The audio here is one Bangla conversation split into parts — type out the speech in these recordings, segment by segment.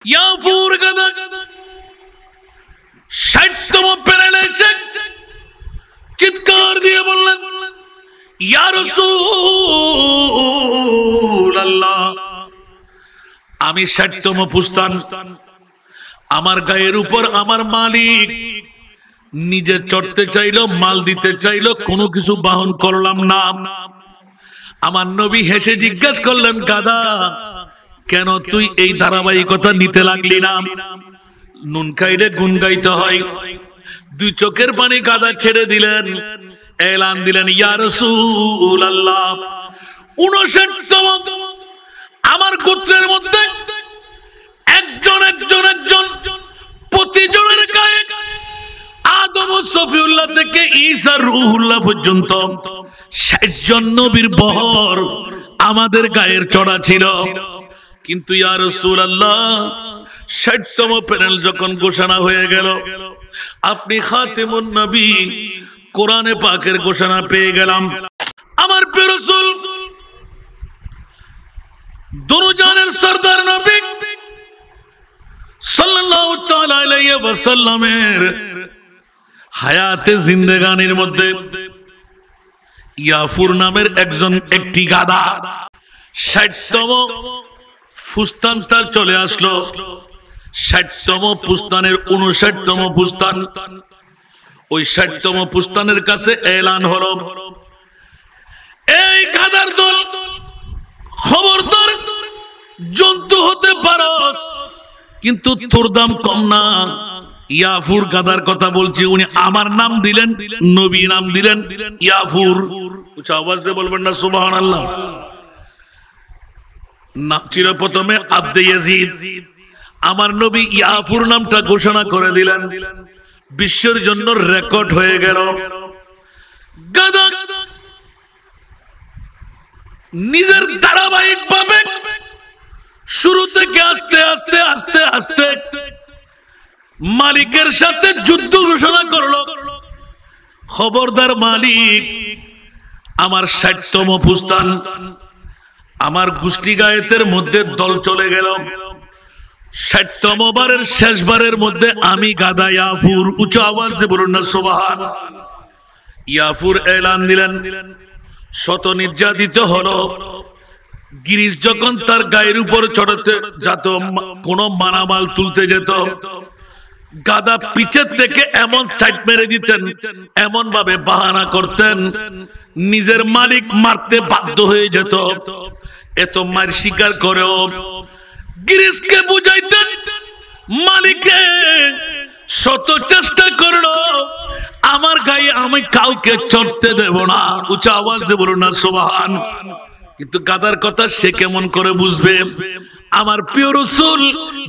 ইয়াফুর গাদা ৬০তম প্যানেলে এসে চিৎকার দিয়ে বললেন, ইয়া রাসূলুল্লাহ, আমি ৬০তম পুস্তান, আমার গায়ের উপর আমার মালিক নিজে চড়তে চাইলো, মাল দিতে চাইলো, কোনো কিছু বাহন করলাম না। আমার নবী হেসে জিজ্ঞাসা করলেন, গাদা কেন তুই এই ধারাবাহিকতা নিতে লাগলি না? নুন খাইলে গুণ গাইতে হয়। দুই চোখের পানি গাদা ছেড়ে দিলেন, এলান দিলেন, ইয়া রাসূলুল্লাহ, ৫৯তম আমার গোত্রের মধ্যে একজন প্রতিজনের গায়ে আদম ও সফিউল্লাহ থেকে ঈসা রূহুল্লাহ পর্যন্ত ৬০ জন নবীর বহর আমাদের গায়ের চড়া ছিল। কিন্তু ইয়া রাসূলুল্লাহ, ৬০তম প্যানেল যখন ঘোষণা হয়ে গেল, আপনি খাতেমুন নবী, কোরআনে পাকের ঘোষণা পেয়ে গেলাম। আমার প্রিয় রাসূল দুরুজানের সরদার নবী সাল্লাল্লাহু তাআলা আলাইহি ওয়াসাল্লামের হায়াতে জিন্দেগানির মধ্যে ইয়াফুর নামের একটি গাদা ৬০তম পুস্তান তার চলে আসলো। ৬০তম পুস্তানের ৫৯তম পুস্তান, ওই ৬০তম পুস্তানের কাছে এলান হলো, এই গাদার দল, খবরদার, জন্তু হতে পারস কিন্তু তোর দাম কম না। ইয়াফুর গাদার কথা বলছি, উনি আমার নাম দিলেন, নবী নাম দিলেন ইয়াফুর। উচ্চ আওয়াজ দিয়ে বলবেন না সুবহানাল্লাহ। নাম ছিল প্রথমে আব্দে ইয়াজিদ, আমার নবী ইয়াফুর নামটা ঘোষণা করে দিলেন, বিশ্বের জন্য রেকর্ড হয়ে গেল। গাদা নিজের ধারাবাহিক ভাবে শুরু থেকে আস্তে আস্তে আস্তে আস্তে মালিকের সাথে যুদ্ধ ঘোষণা করলো। খবরদার মালিক, আমার ৬০তম পুস্তান, আমার গোষ্ঠী গায়েতের মধ্যে দল চলে গেল। ৬০তম বারের শেষবারের মধ্যে আমি গাদা ইয়াফুর, উচ্চ আওয়াজ দিয়ে বলুন না সুবহান। ইয়াফুর এলান দিলেন, শত নির্যাতিত হলো। গিরিশ যখন তার গায়ের উপর চড়াতে যেত, কোন মানামাল তুলতে যেত, গাদা পিছের থেকে এমন সাইড মেরে দিতেন, এমন ভাবে বাহানা করতেন, নিজের মালিক মারতে বাধ্য হয়ে যেত। এত মার শিকার করেও গিরিশকে বুঝাইতেন, মালিকে শত চেষ্টা করলো, আমার গায়ে আমি কাউকে চড়তে দেব না। উচ্চ আওয়াজ দিয়ে বলুন না সুবহান। কিন্তু গাদার কথা সে কেমন করে বুঝবে? আমার প্রিয় রাসূল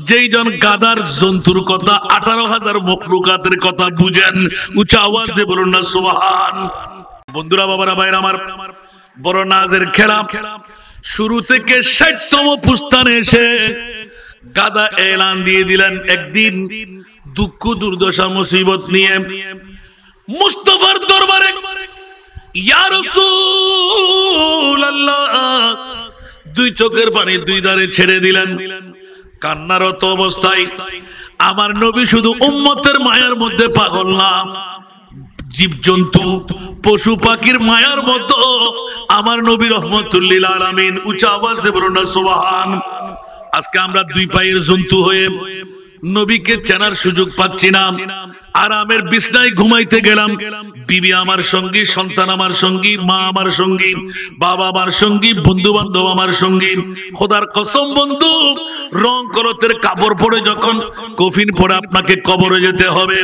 যেই জন গাদার জন্তুর কথা, ১৮,০০০ মখলুকাতের কথা বুঝেন, উচ্চ আওয়াজ দিয়ে বলুন না সুবহান। বন্ধুরা, বাবারা, ভাইরা আমার, বড় নাজের খেলা। শুরু থেকে ৬০তম পুস্তানে এসে গাদা এলান দিয়ে দিলেন, একদিন দুঃখ দুর্দশা মুসিবত নিয়ে মুস্তাফার দরবারে, ইয়া রাসূলুল্লাহ, দুই চোখের পানি দুই ধারে ছেড়ে দিলেন, কান্নারত অবস্থায়। আমার নবী শুধু উম্মতের মায়ার মধ্যে পাগল না, জীবজন্তু পশু পাখির মায়ার মতো আমার নবী রহমাতুল লিল আলামিন। উচ্চ আওয়াজ দিয়ে বলুন না সুবহান। আজকে আমরা দুই পায়ের জন্তু হয়ে নবীকে চেনার সুযোগ পাচ্ছি না। আরামের বিছনায় ঘুমাইতে গেলাম, বিবি আমার সঙ্গী, সন্তান আমার সঙ্গী, মা আমার সঙ্গী, বাবা আমার সঙ্গী, বন্ধু বান্ধব আমার সঙ্গী। খোদার কসম বন্ধু, রং করতের কাপড় পরে যখন কফিন পরে আপনাকে কবরে যেতে হবে,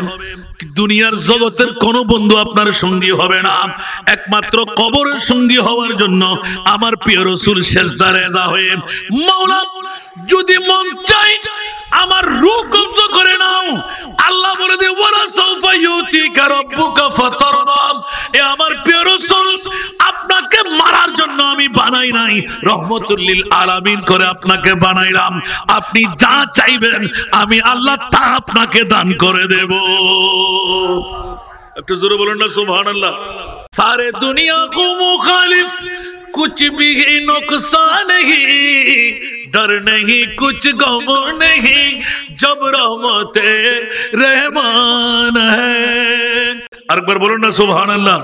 দুনিয়ার জগতের কোনো বন্ধু আপনার সঙ্গী হবে না। একমাত্র কবরের সঙ্গী হওয়ার জন্য আমার প্রিয় রাসূল সেজদায় রেজা হয়ে, মাওলা যদি মন চাই আমার রূহ কবজ করে নাও, আল্লাহ বলে দিয়ে ওয়ালা সাউফা ইউতিকা রাব্বুকা ফাতারদা। এ আমার প্রিয় রাসূল, আপনাকে মারার জন্য আমি বানাই নাই, রহমাতুল লিল আলামিন করে আপনাকে বানাইলাম। আপনি যা চাইবেন আমি আল্লাহ তা আপনাকে দান করে দেব। একটু জোরে বলুন না সুবহানাল্লাহ। সারে দুনিয়া কো মুখালিফ कुछ भी नुकसान नहीं, डर नहीं कुछ गम नहीं, जब रहमते रहमान है। अकबर बोलो ना सुभान अल्लाह।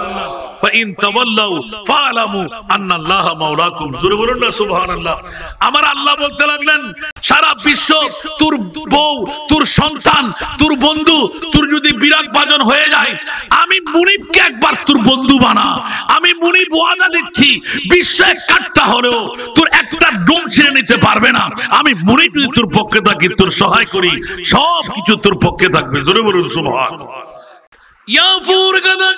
ফাইন তাওয়াল্লাউ ফালামু আন্নাল্লাহ মাওলাকুম, জোরে বলুন না সুবহানাল্লাহ। আমার আল্লাহ বলতে লাগলেন সারা বিশ্ব তোর বউ, তোর সন্তান, তোর বন্ধু, তোর যদি বিরাট বাজন হয়ে যায়, আমি মুনিবকে একবার তোর বন্ধু বানা। আমি মুনিব ওয়াদা দিচ্ছি বিশ্ব এক কাট্টা হলেও তোর একটা ডোম ছিঁড়ে নিতে পারবে না। আমি মুনিব যদি তোর পক্ষে থাকি, তোর সহায় করি, সব কিছু তোর পক্ষে থাকবে। জোরে বলুন সুবহানাল্লাহ। ইয়াফুর গাদা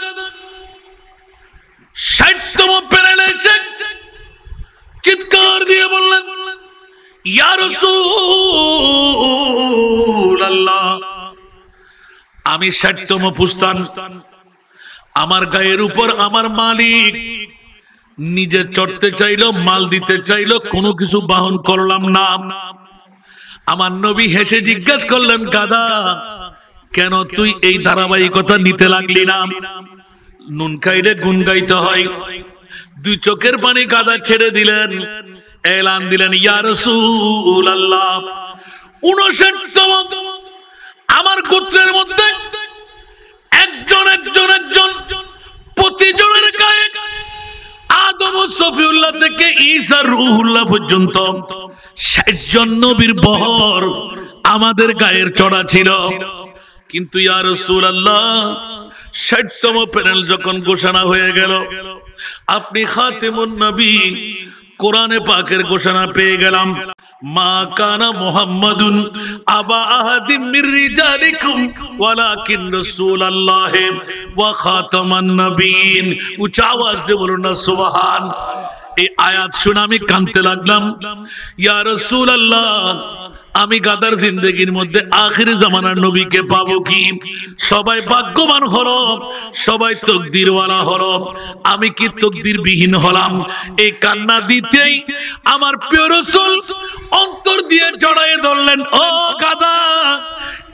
60তম প্যানেলে এসে চিৎকার দিয়ে বললেন, ইয়া রাসূলুল্লাহ, আমি 60তম পুস্তান, আমার গায়ের উপর আমার মালিক নিজে চড়তে চাইলো, মাল দিতে চাইলো, কোনো কিছু বাহন করলাম না। আমার নবী হেসে জিজ্ঞাসা করলেন, গাদা কেন তুই এই ধারাবাহিকতা নিতে লাগলি না? নুন খাইলে গুণ গাইতে হয়। দুই চোখের পানি গাদা ছেড়ে দিলেন, এলান দিলেন, ইয়া রাসূলুল্লাহ, 59তম আমার গোত্রের মধ্যে একজন একজন একজন প্রতিজনের গায়ে আদম ও সফিউল্লাহ থেকে ঈসা রূহুল্লাহ পর্যন্ত 60 জন নবীর বহর আমাদের গায়ের চড়া ছিল। কিন্তু ইয়া রাসূলুল্লাহ 60তম প্যানেল যখন ঘোষণা হয়ে গেল, আপনি খাতিমুন নবী, কোরআনে পাকের ঘোষণা পেয়ে গেলাম, মা কানা মুহাম্মাদুন আবা আহাদিম মির রিজালিকুম ওয়ালাকিন রাসূলুল্লাহ ওয়া খাতামান নবীন। উচ্চ আওয়াজ দিয়ে বলুন না সুবহান। এই আয়াত শুনে আমি কাঁদতে লাগলাম, ইয়া রাসূলুল্লাহ, আমি গাদার জিন্দেগির মধ্যে আখির জামানার নবীকে পাবো কি? সবাই ভাগ্যবান হলো, সবাই তকদিরওয়ালা হলো, আমি কি তকদির বিহীন হলাম? এই কান্না দিতেই আমার প্রিয় রাসূল অন্তর দিয়ে জড়ায়ে ধরলেন, ও গাদা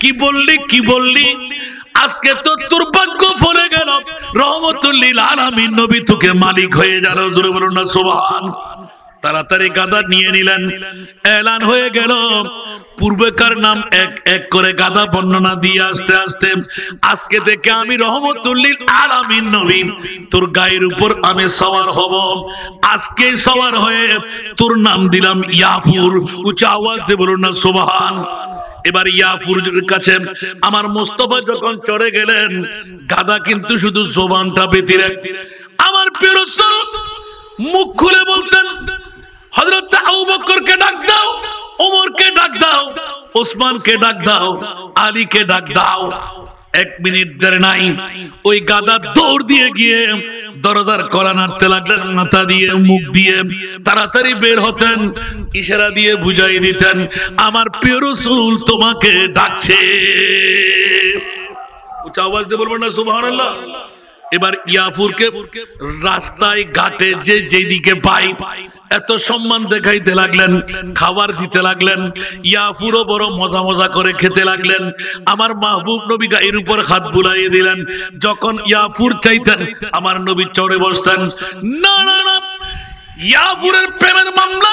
কি বললি, কি বললি? আজকে তো তোর ভাগ্য ফলে গেল, রহমতুল লিল আলামিন নবী তোকে মালিক হয়ে গেল। জোরে বলুন না সুবহান। তাড়াতাড়ি গাদা নিয়ে নিলেন, এলান হয়ে গেল। পূর্বেকার নাম এক এক করে গাদা বর্ণনা দিয়ে আস্তে আস্তে আজকে থেকে আমি রহমতুল লিল আলামিন নবী, তোর গায়ের উপর আমি সওয়ার হব। আজকে সওয়ার হয়ে তোর নাম দিলাম ইয়াফুর। উচ্চ আওয়াজ দিয়ে বলুন না সুবহান। এবার ইয়াফুরের কাছে আমার মুস্তাফা যখন চড়ে গেলেন, গাদা কিন্তু শুধু জবানটা বেঁধে রাখতেন। আমার প্রিয় রাসূল মুখ খুলে বলতেন, হযরত আবু বকরকে ডাক দাও, ওমরকে ডাক দাও, ওসমানকে ডাক দাও, আলীকে ডাক দাও। 1 মিনিট দেরি নাই, ওই গাদা দৌড় দিয়ে গিয়ে দরজার কড়া নাড়তে লাগলেন, মাথা দিয়ে মুখ দিয়ে তাড়াতাড়ি বের হতেন, ইশারা দিয়ে বুঝাই দিতেন, আমার প্রিয় রাসূল তোমাকে ডাকছে। উচ্চ আওয়াজ দিয়ে বলবেন না সুবহানাল্লাহ। এবার ইয়াফুরকে রাস্তায় ঘাটে যে যেদিকে পাই এত সম্মান দেখাইতে লাগলেন, খাবার দিতে লাগলেন। ইয়াফুরও বড় মজা মজা করে খেতে লাগলেন। আমার মাহবুব নবী গায়ের উপর হাত বুলাইয়ে দিলেন। যখন ইয়াফুর চাইতেন, আমার নবী চড়ে বসতেন। না না না, ইয়াফুরের প্রেমের মামলা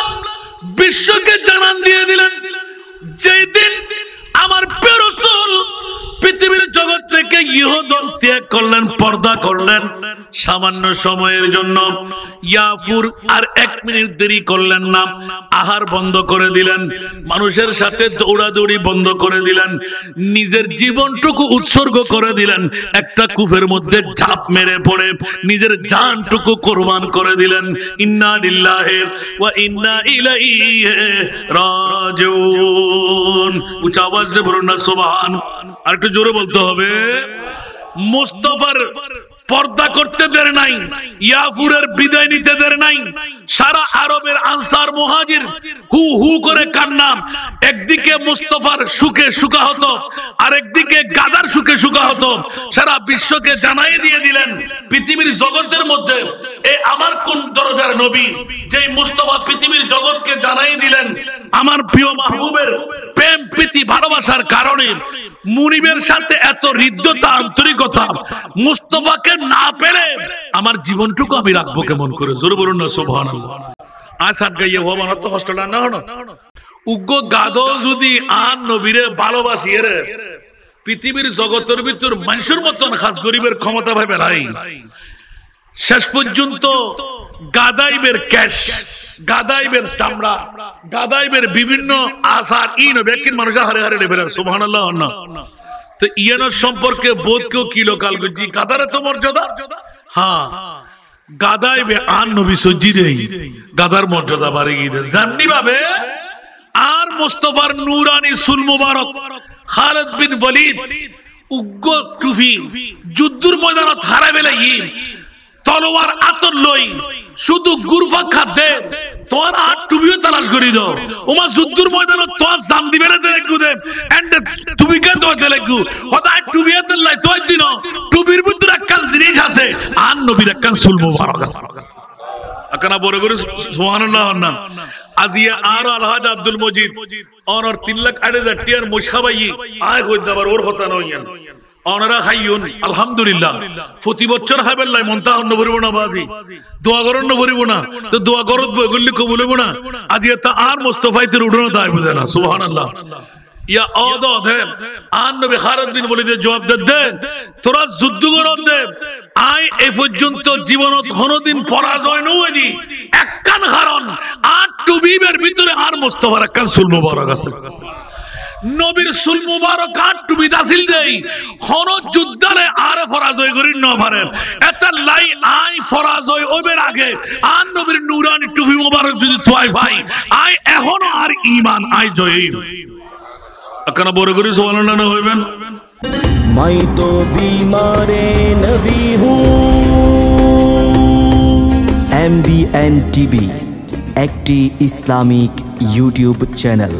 বিশ্বকে জানান দিয়ে দিলেন। যেই দিন আমার প্রিয় রাসূল পৃথিবীর জগৎ থেকে ইহদন ত্যাগ করলেন, পর্দা করলেন, সামান্য সময়ের জন্য ইয়াফুর আর 1 মিনিট দেরি করলেন না। আহার বন্ধ করে দিলেন, মানুষের সাথে দৌড়াদৌড়ি বন্ধ করে দিলেন, নিজের জীবনটুকু উৎসর্গ করে দিলেন। একটা কূপের মধ্যে ঝাঁপ মেরে পড়ে নিজের জানটুকু কোরবান করে দিলেন। ইন্না লিল্লাহি ওয়া ইন্না ইলাইহি রাজিউন। উচ্চ আওয়াজ দিয়ে বলুন না সুবহান। আর একটু জোরে বলতে হবে। মুস্তাফার পর্দা করতে দেরি নাই, ইয়াফুরের বিদায় নিতে দেরি নাই। সারা আরবের আনসার মুহাজির হু হু করে কান্না। একদিকে মুস্তাফার সুখে সুখাহত, আর একদিকে গাদার সুখে সুখাহত। সারা বিশ্বকে জানাই দিয়ে দিলেন, পৃথিবীর জগতের মধ্যে এই আমার কোন দরজার নবী, যেই মুস্তাফা পৃথিবীর জগৎকে জানাই দিলেন আমার প্রিয় মাহবুবের প্রেম প্রীতি ভালোবাসার কারণে মুনিবের সাথে এত হৃদ্যতা আন্তরিকতা, মুস্তাফাকে না পেলে আমার জীবনটুকু আমি রাখবো কেমন করে? জোরে বলুন না সুবহানাল্লাহ। আসাদ গাইয়ে হওয়া মানে তো হস্টেল না হলো উগ্র গাদো যদি আন নবীরে ভালোবাসিয়ে রে পৃথিবীর জগতের ভিতর মানুষের মতন খাস গরিবের ক্ষমতা ভাই বেলাই শেষ পর্যন্ত গাদাইবের ক্যাশ, গাদাইবের চামড়া, গাদাইবের বিভিন্ন আসার ব্যক্তির মানুষ হারে হারে নেবে সুবহানাল্লাহ। তো ইয়ানোর সম্পর্কে বোধ কেউ কি লোকাল গুজি গাদারে তো মর্যাদা। হ্যাঁ গাদাইবে আন নবী সজ্জি রে গাদার মর্যাদা বাড়ে গিয়ে জাননি ভাবে। আর মুস্তাফার নূরানি সুল মুবারক খালিদ বিন ওয়ালিদ উগ্র টুফি যুদ্ধের ময়দানত হারাবে লাগি তলোয়ার আতর লই শুধু গুরফা খাদ্যে তোর আট টুবিও তালাশ করি দাও ওমা যুদ্ধের ময়দানত তোর জাম দিবে না দেখু দে এন্ড টুবি কে তো দে লাগু খোদা টুবিয়া দলাই তোর দিন টুবির ভিতরে কাল জিনিস আছে আর নবীর কান সুল মুবারক আছে আকানা বড় করে সুবহানাল্লাহ। না আজিয়া আর আলহাজ আব্দুল মজিদ और 3,08,000 টিয়ার মুশাবাই আয় কই দাবার ওর কথা নইয়ান ওনারা হাইয়ুন আলহামদুলিল্লাহ প্রতি বছর হাবেল্লাই মনতা অন্য ভরিব না বাজি দোয়া করন ভরিব না তো দোয়া করত বইগুলি কবুল হইব না আজিয়া তা আর মুস্তাফাইতে উড়ানো দায় বুঝে না সুবহানাল্লাহ। ইয়া অদো দে আন নবী খালিদ বিন ওয়ালিদের জবাব দে তোরা যুদ্ধ করন দে আই এ পর্যন্ত জীবনত কোনদিন পরাজয় নইনি একখান কারণ আর টুবিবের ভিতরে আর মুস্তাফার একখান সুল মুবারক আছে নবীর সুল মুবারক আর টুবি দাসিল দেই কোন যুদ্ধে আর পরাজয় করি না পারে এত লাই আই পরাজয় ওবের আগে আর নবীর নূরানি টুবি মুবারক যদি তোয়াই ভাই আই এখনো আর ঈমান আই জয়ী আকানা বড় করে সুবহানাল্লাহ হইবেন। मैं तो बीमारे नबी हूँ। MBN TV একটি ইসলামিক ইউটিউব চ্যানেল।